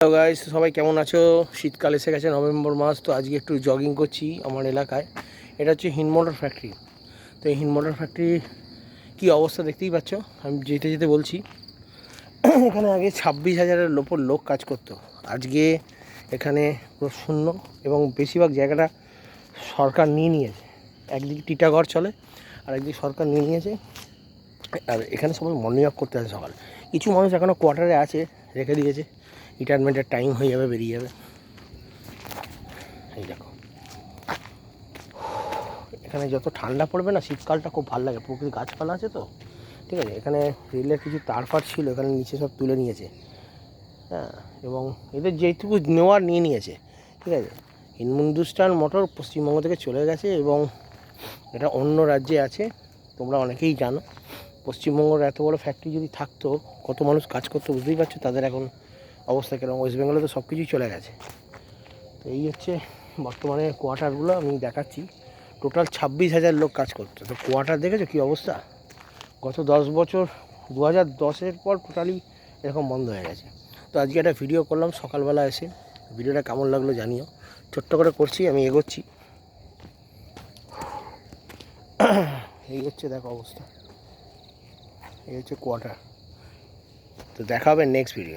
Hello guys, সবাই কেমন আছো? শীতকাল এসে গেছে, নভেম্বর মাস। তো আজকে একটু জগিং করছি আমার এলাকায়। এটা হচ্ছে হিন্দ ফ্যাক্টরি। তো এই হিন্দ ফ্যাক্টরি কী অবস্থা দেখতেই পাচ্ছ। আমি যেতে যেতে বলছি, এখানে আগে 26,000-এর ওপর লোক কাজ করতো। আজকে এখানে পুরো শূন্য, এবং বেশিরভাগ জায়গাটা সরকার নিয়ে নিয়েছে। একদিকে টিটাগড় চলে, আর একদিকে সরকার নিয়ে নিয়েছে। আর এখানে সবাই মর্নিং ওয়াক করতে আসে সকাল। কিছু মানুষ এখনও কোয়ার্টারে আছে, রেখে দিয়েছে, রিটায়ারমেন্টের টাইম হয়ে যাবে, বেরিয়ে যাবে। এই দেখো, এখানে যত ঠান্ডা পড়বে না, শীতকালটা খুব ভালো লাগে। প্রকৃতি গাছপালা আছে তো, ঠিক আছে। এখানে রেলের কিছু তারপার ছিল, এখানে নিচে সব তুলে নিয়েছে। হ্যাঁ, এবং এদের যেটুকু নেওয়ার নিয়ে নিয়েছে, ঠিক আছে। হিন্দুস্তান মোটর পশ্চিমবঙ্গ থেকে চলে গেছে, এবং এটা অন্য রাজ্যে আছে। তোমরা অনেকেই জানো, পশ্চিমবঙ্গের এত বড় ফ্যাক্টরি যদি থাকতো, কত মানুষ কাজ করতো বুঝতেই পারছো তাদের এখন অবস্থা কেন। ওয়েস্ট বেঙ্গলে তো সব কিছুই চলে গেছে। তো এই হচ্ছে বর্তমানে কোয়ার্টারগুলো আমি দেখাচ্ছি। টোটাল 26,000 লোক কাজ করতো। তো কোয়ার্টার দেখেছো কী অবস্থা? গত 10 বছর, 2010-এর পর টোটালি এরকম বন্ধ হয়ে গেছে। তো আজকে একটা ভিডিও করলাম সকালবেলা এসে। ভিডিওটা কেমন লাগলো জানিও। ছোট্ট করে করছি, আমি এগোচ্ছি। এই হচ্ছে দেখো অবস্থা, এই হচ্ছে কোয়ার্টার। তো দেখা হবে নেক্সট ভিডিও।